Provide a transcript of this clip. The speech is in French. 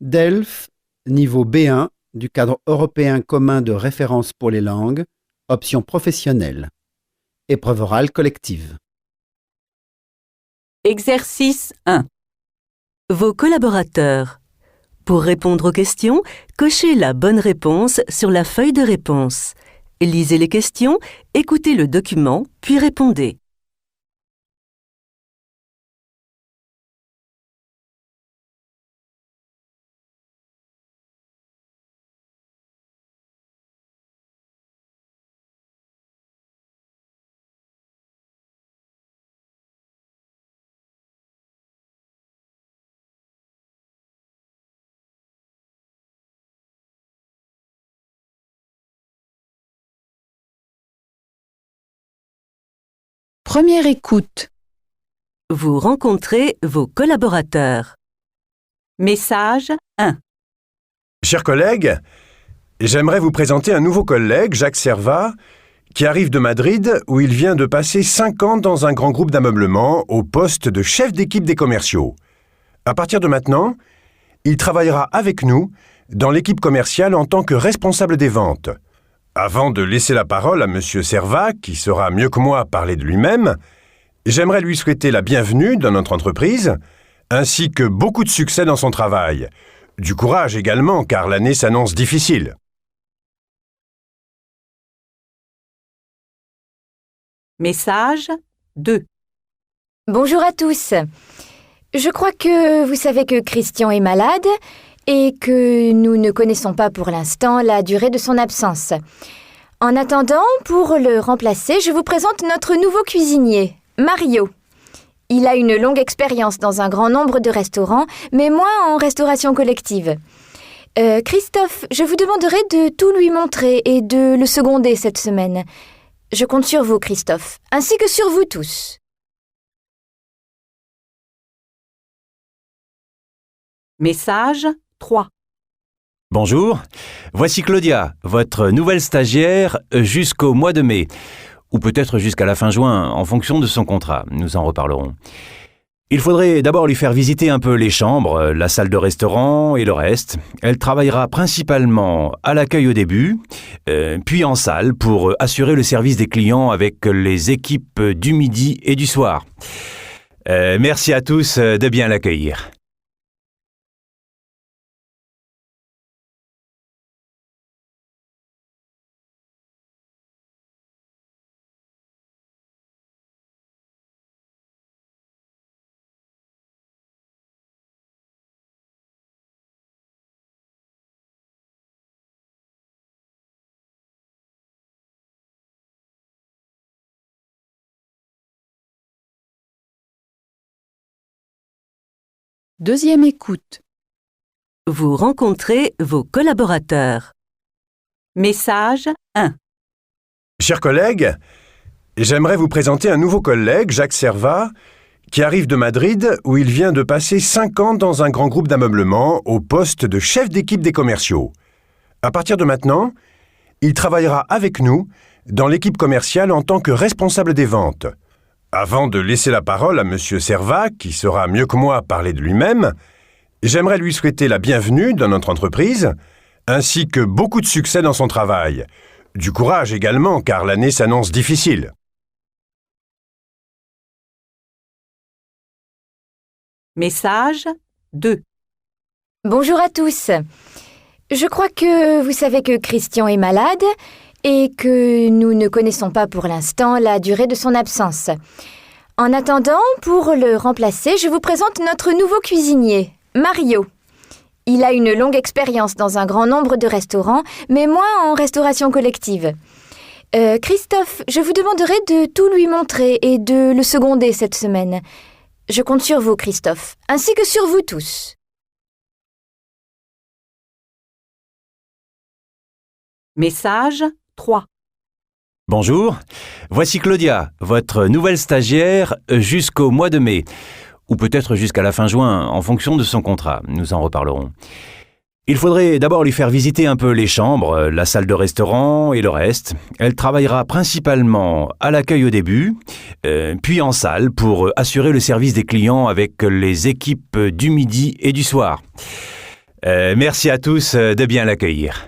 DELF, niveau B1 du cadre européen commun de référence pour les langues, option professionnelle. Épreuve orale collective. Exercice 1. Vos collaborateurs. Pour répondre aux questions, cochez la bonne réponse sur la feuille de réponse. Lisez les questions, écoutez le document, puis répondez. Première écoute. Vous rencontrez vos collaborateurs. Message 1. Chers collègues, j'aimerais vous présenter un nouveau collègue, Jacques Servat, qui arrive de Madrid où il vient de passer 5 ans dans un grand groupe d'ameublement au poste de chef d'équipe des commerciaux. À partir de maintenant, il travaillera avec nous dans l'équipe commerciale en tant que responsable des ventes. Avant de laisser la parole à M. Servat, qui saura mieux que moi parler de lui-même, j'aimerais lui souhaiter la bienvenue dans notre entreprise, ainsi que beaucoup de succès dans son travail. Du courage également, car l'année s'annonce difficile. Message 2. Bonjour à tous. Je crois que vous savez que Christian est malade et que nous ne connaissons pas pour l'instant la durée de son absence. En attendant, pour le remplacer, je vous présente notre nouveau cuisinier, Mario. Il a une longue expérience dans un grand nombre de restaurants, mais moins en restauration collective. Christophe, je vous demanderai de tout lui montrer et de le seconder cette semaine. Je compte sur vous, Christophe, ainsi que sur vous tous. Message 3. Bonjour, voici Claudia, votre nouvelle stagiaire jusqu'au mois de mai, ou peut-être jusqu'à la fin juin, en fonction de son contrat. Nous en reparlerons. Il faudrait d'abord lui faire visiter un peu les chambres, la salle de restaurant et le reste. Elle travaillera principalement à l'accueil au début, puis en salle pour assurer le service des clients avec les équipes du midi et du soir. Merci à tous de bien l'accueillir. Deuxième écoute. Vous rencontrez vos collaborateurs. Message 1. Chers collègues, j'aimerais vous présenter un nouveau collègue, Jacques Servat, qui arrive de Madrid où il vient de passer 5 ans dans un grand groupe d'ameublement au poste de chef d'équipe des commerciaux. À partir de maintenant, il travaillera avec nous dans l'équipe commerciale en tant que responsable des ventes. Avant de laisser la parole à M. Servat, qui saura mieux que moi parler de lui-même, j'aimerais lui souhaiter la bienvenue dans notre entreprise, ainsi que beaucoup de succès dans son travail. Du courage également, car l'année s'annonce difficile. Message 2. Bonjour à tous. Je crois que vous savez que Christian est malade et que nous ne connaissons pas pour l'instant la durée de son absence. En attendant, pour le remplacer, je vous présente notre nouveau cuisinier, Mario. Il a une longue expérience dans un grand nombre de restaurants, mais moins en restauration collective. Christophe, je vous demanderai de tout lui montrer et de le seconder cette semaine. Je compte sur vous, Christophe, ainsi que sur vous tous. Message 3. Bonjour, voici Claudia, votre nouvelle stagiaire jusqu'au mois de mai, ou peut-être jusqu'à la fin juin, en fonction de son contrat. Nous en reparlerons. Il faudrait d'abord lui faire visiter un peu les chambres, la salle de restaurant et le reste. Elle travaillera principalement à l'accueil au début, puis en salle pour assurer le service des clients avec les équipes du midi et du soir. Merci à tous de bien l'accueillir.